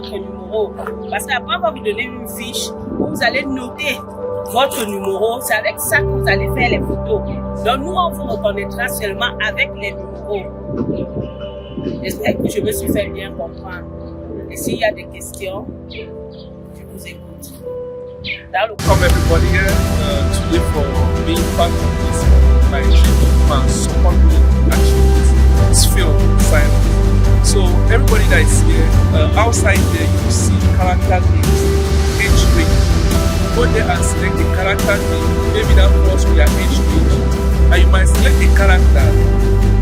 votre numéro. Parce qu'après, on va vous donner une fiche où vous allez noter votre numéro. C'est avec ça que vous allez faire les photos. Donc, nous, on vous reconnaîtra seulement avec les numéros. J'espère que je me suis fait bien comprendre. Et s'il y a des questions, je vous écoute. Welcome everybody here today for being part of this and supporting activities. It's filled with silence. So everybody that is here, outside there you will see character names, age range. Go there and select the character name, maybe that falls with your age range. And you might select a character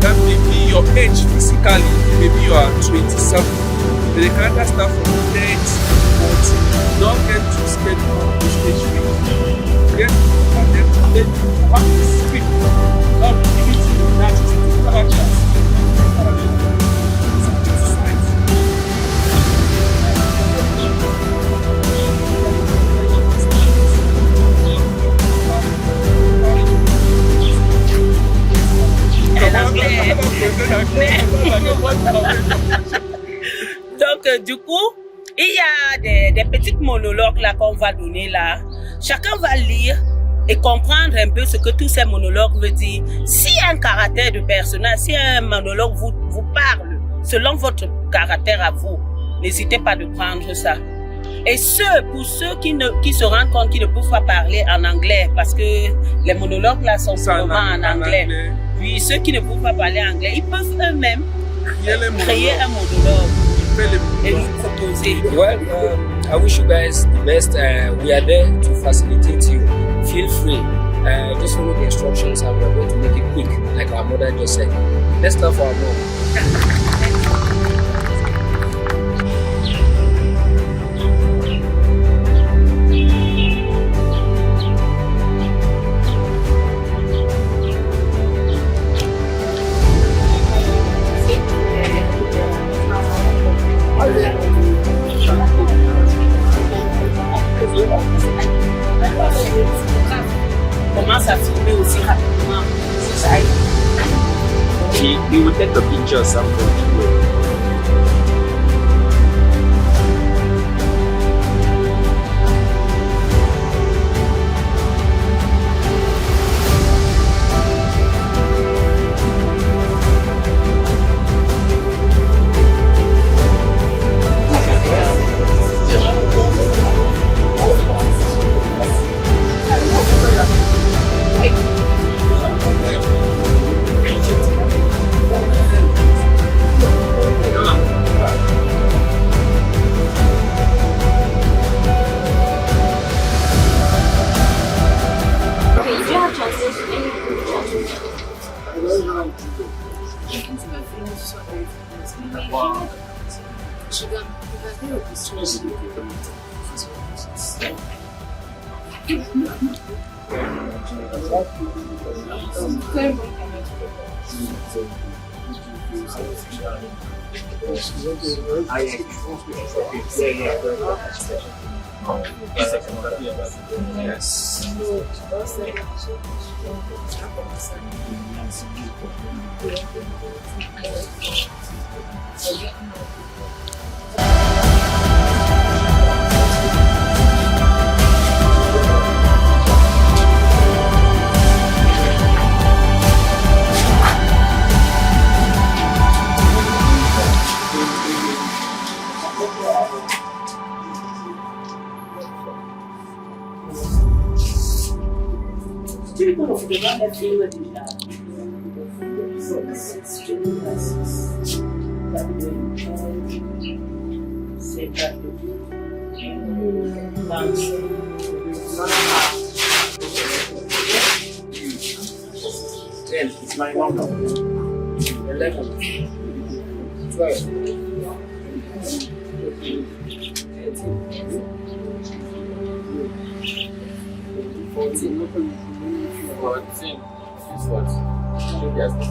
that may be your age physically, maybe you are 27. But the character start from 30, 40. Don't get too scared of this age range. Get and then you have to speak. Not give it to you naturally. Characters. Donc, du coup, il y a des petits monologues là qu'on va donner là. Chacun va lire et comprendre un peu ce que tous ces monologues veulent dire. Si un caractère de personnage, si un monologue vous parle selon votre caractère à vous, n'hésitez pas de prendre ça. Et pour ceux qui se rendent compte qu'ils ne peuvent pas parler en anglais, parce que les monologues là sont vraiment en anglais. Puis ceux qui ne peuvent pas parler anglais, ils peuvent eux-mêmes créer un monologue et nous proposer. Well, I wish you guys the best. We are there to facilitate you. Feel free. Just follow the instructions and we're going to make it quick, like our mother just said. Let's love our mom. Commence à filmer aussi rapidement. He will take a picture of something. It's my number. 11, 12,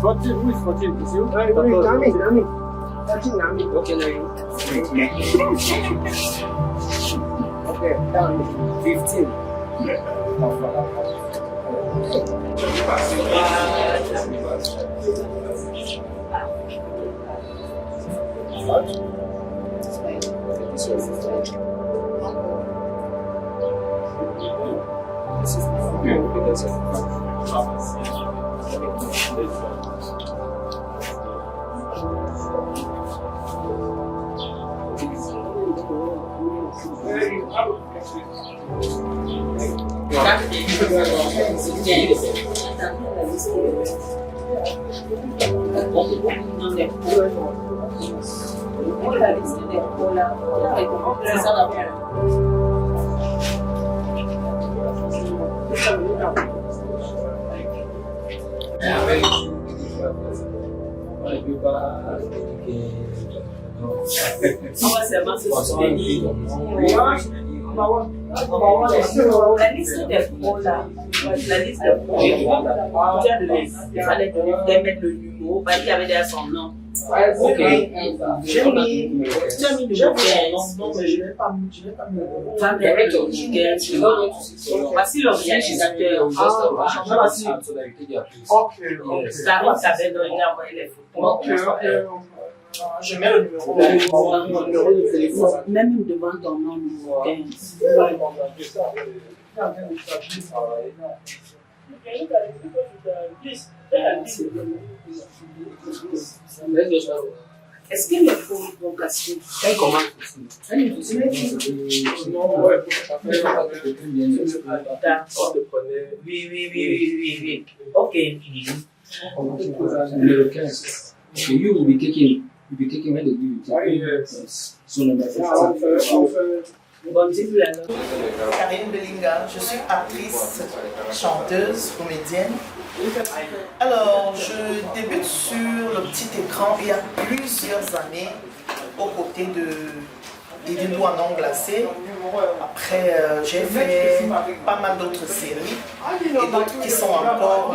14. Who is 14? Is you? Nami. 14 Nami. Okay, now you. Okay, down 15. This is your fifth leg. This is the front leg. That's La liste des pros là, la liste des pros, tu as donné, il fallait mettre le numéro, parce qu'il y avait déjà son nom. Ok. J'ai mis, tu as mis le numéro, non, mais je ne l'ai pas mis. Va mettre le numéro. Voici l'organisateur. Ok. Clarisse avait donné, envoyé les photos. Ok. Je mets le numéro de téléphone. Même devant ton nom, numéro 15. Est-ce que les faux vont casser? Comment? Oui. Ok. Number 15. So you will be taking when they give you so number 15. Karine Bellinga, je suis actrice, chanteuse, comédienne. Alors, je débute sur le petit écran il y a plusieurs années aux côtés d'Edine Douanon Glacé. Après, j'ai fait pas mal d'autres séries et d'autres qui sont encore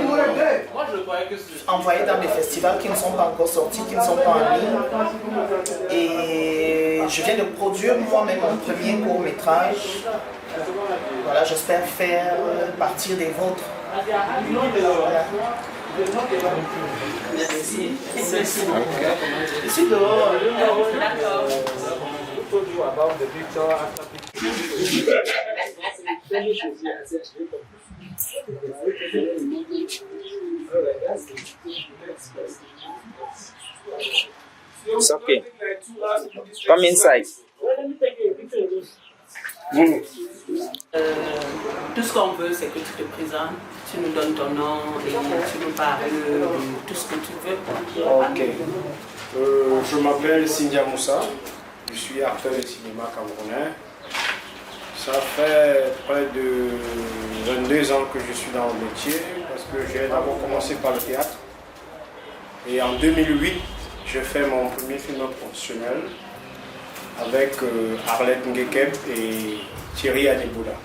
envoyées dans des festivals qui ne sont pas encore sortis, qui ne sont pas en ligne. Et je viens de produire moi-même mon premier court-métrage. Voilà, j'espère faire partir des vôtres. Merci. Je suis dehors. D'accord. It's okay. Come inside. Tout ce qu'on veut, c'est que tu te présentes, tu nous donnes ton nom et tu nous parles de tout ce que tu veux. Ok. Je m'appelle Sindia Moussa. Je suis acteur de cinéma camerounais. Ça fait près de 22 ans que je suis dans le métier parce que j'ai d'abord commencé par le théâtre. Et en 2008, j'ai fait mon premier film professionnel avec Arlette Ngekeb et Thierry Adébouda.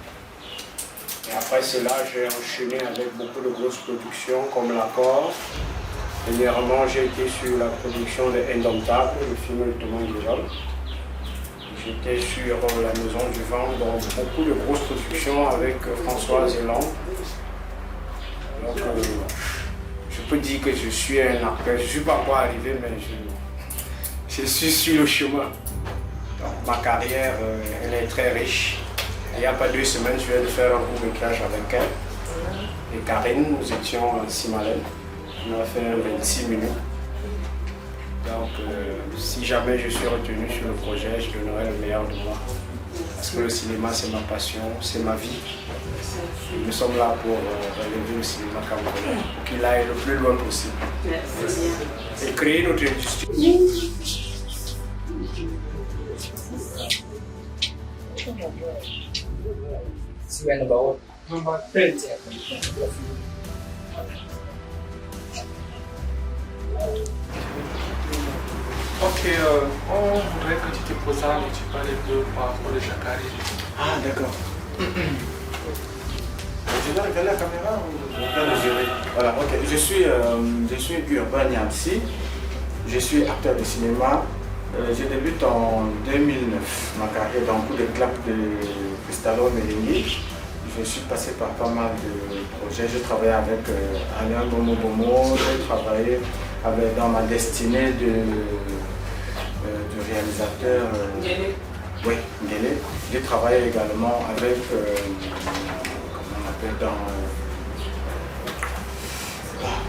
Et après cela, j'ai enchaîné avec beaucoup de grosses productions comme L'Accord. Dernièrement, j'ai été sur la production de Indomptable, le film de Thomas Guéjol. J'étais sur La Maison du Vent, donc beaucoup de grosses productions avec François Zéland. Donc, je peux dire que je suis un acteur. Je ne suis pas encore arrivé, mais je suis sur le chemin. Donc, ma carrière, elle est très riche. Il n'y a pas 2 semaines, je viens de faire un court-métrage avec elle. Et Karine, nous étions en Simalène. On a fait 26 minutes. Donc, si jamais je suis retenu sur le projet, je donnerai le meilleur de moi. Parce que le cinéma, c'est ma passion, c'est ma vie. Nous sommes là pour relever le cinéma camerounais, pour qu'il aille le plus loin possible. Et créer notre industrie. So we're number one. Number 10. Ok, on voudrait que tu te présentes et tu parles un peu par rapport à Jacari. Ah, d'accord. Je dois regarder la caméra ou je dois le gérer? Voilà, ok. Je suis Urbain Niamsi. Je suis acteur de cinéma. Je débute en 2009 ma carrière dans Coup de clap de Cristalo Melingui. Je suis passé par pas mal de projets. J'ai travaillé avec Alain Bomo, j'ai travaillé dans ma destinée de réalisateur Oui, Guélé. J'ai travaillé également avec, comment on appelle,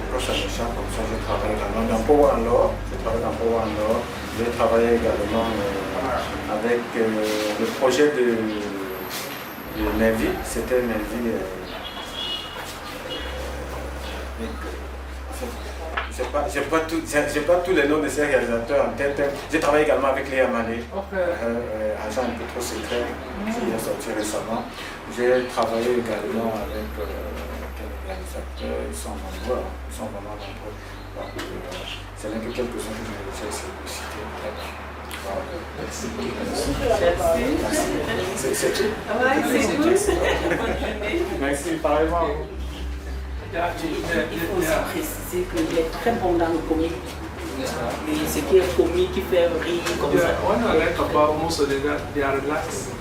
pourquoi ça m'échappe comme ça, j'ai travaillé également dans Power and Law. J'ai travaillé également avec le projet de Navy. C'était Navy. Je n'ai pas tous les noms de ces réalisateurs en tête. J'ai travaillé également avec Léa Mané, agent un peu trop secret, qui est sorti récemment. J'ai travaillé également avec quelques réalisateurs, ils sont nombreux, vraiment nombreux. C'est l'un que quelques-uns que j'ai essayé de citer. Merci. Merci, pareillement. Il faut aussi préciser qu'il est très bon dans le comique. Mais ce qui est comique, qui fait rire comme ça. What I like about most of them, they are relaxed.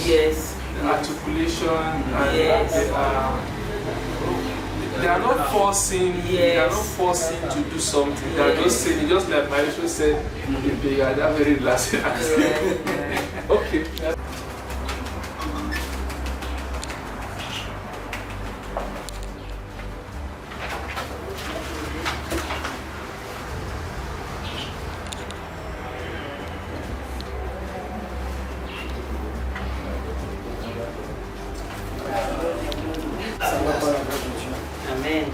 Yes. The articulation, and yes. They are not forcing. Yes. They are not forcing to do something. They are just saying, just like Marisha said, they are very relaxed. Okay. Amen.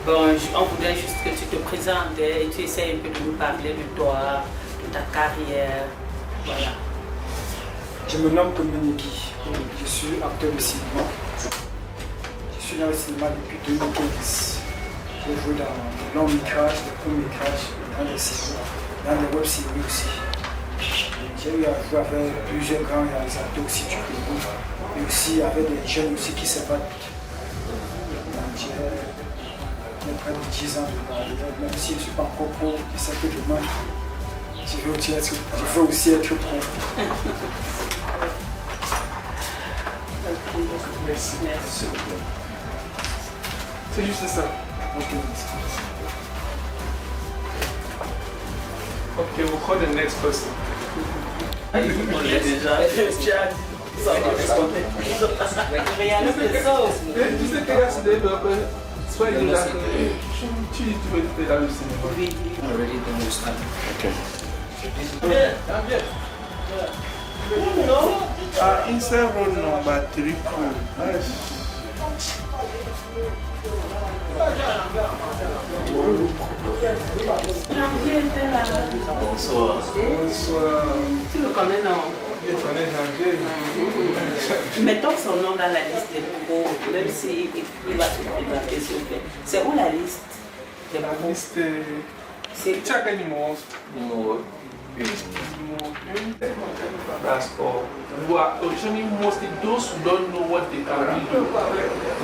Bon, on voudrait juste que tu te présentes et tu essaies un peu de nous parler de toi, de ta carrière. Voilà. Je me nomme Komeniki. Je suis acteur de cinéma. Je suis dans le cinéma depuis 2015. J'ai joué dans des longs métrages, des courts métrages, dans des séries, dans des web séries aussi. J'ai eu à jouer avec plusieurs grands réalisateurs aussi du Pérou, et aussi avec des jeunes aussi qui se battent. J'ai près de 10 ans de carrière, même si je ne suis pas encore pro, c'est ça que je demande. Je veux aussi être pro. Merci. Merci. C'est juste ça. Okay, we'll call the next person. On est déjà. Tu sais que là, c'est des soit il est là, tu veux être dans le cinéma. Already don't understand. Insert road number 3. Bonsoir. Bonsoir. Tu le connais, non? Je connais Janvier. Mettons son nom dans la liste des pros, même s'il va se présenter, s'il vous plaît. C'est où la liste des pros? La liste. C'est Check numéro 1. That's all. Who are originally mostly those who don't know what they can really do.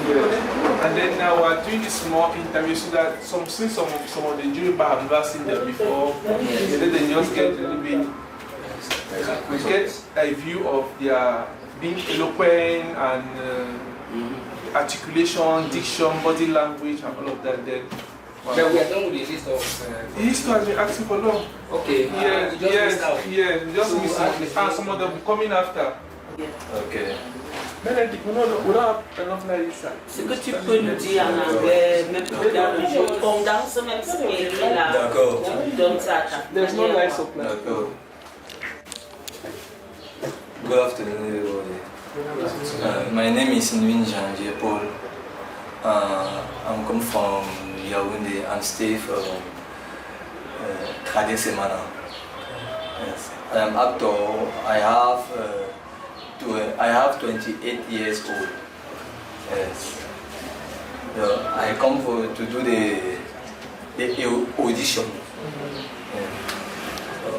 Yeah. And then now we're doing this small interview so that since some of the jury have never seen them before, and then they just get a little bit, we get a view of their being eloquent and articulation, diction, body language, and all of that. Then. Wow. But we are done with the list of... He used to have been acting for long. Okay. Yes, we just missing. And some of them coming after. Okay. Benedict, we don't have enough like this. Ce que tu peux nous dire en anglais, même dans le jeu, condense même ce qui est là. D'accord. Tu donnes ça à ta There's no light supply. D'accord. Good afternoon, everybody. My name is Nguyen Janvier Paul. I'm come from Yaoundé. I'm stay from Kade Semana. Yes. I am actor. I have 28 years old. Yes. So I come to do the audition. Yeah. So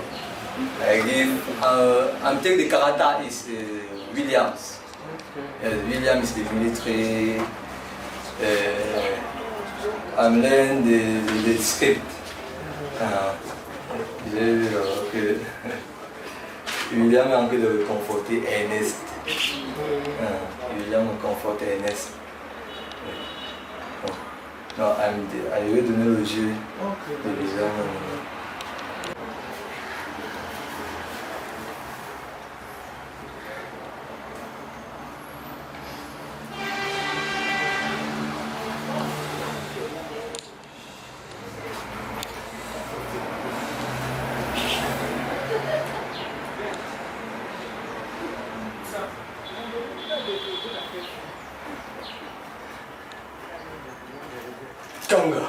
I give. I'm taking the character is Williams. Yes, William is the military. I'm learning the script. Okay. William est en train de réconforter Ernest. William réconforte Ernest. Non, je vais donner le jeu de William. Kanga,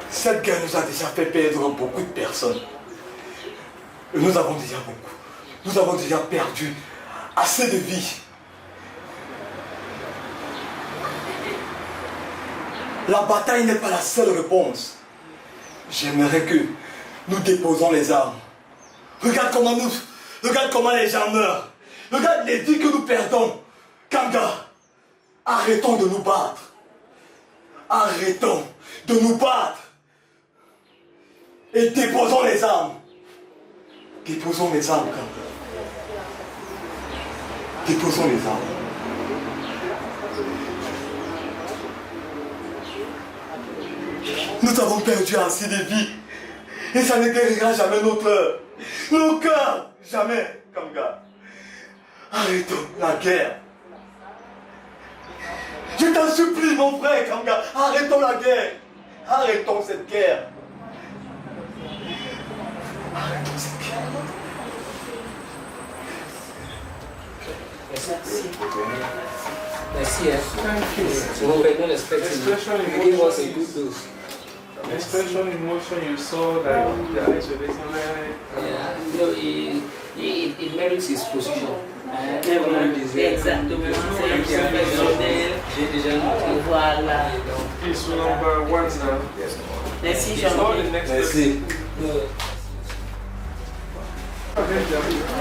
cette guerre nous a déjà fait perdre beaucoup de personnes. Et nous avons déjà perdu assez de vies. La bataille n'est pas la seule réponse. J'aimerais que nous déposons les armes. Regarde comment les gens meurent. Regarde les vies que nous perdons. Kanga, arrêtons de nous battre. Arrêtons de nous battre. Et déposons les armes. Déposons les armes, Kanga. Déposons les armes. Nous avons perdu assez de vies. Et ça ne guérira jamais nos cœurs. Nos cœurs, jamais, Kanga. Arrêtons la guerre. Je t'en supplie, mon frère, Kanga. Arrêtons la guerre. Arrêtons cette guerre. Arrêtons cette guerre. Merci. So we're not expecting you give us a good dose. Expression, emotion, you saw like the eyes were getting red. Yeah, you know, it merits his position. Exactement. J'ai déjà noté. Voilà. He's number one now. Merci, So the Jean-Pierre. next Merci. step.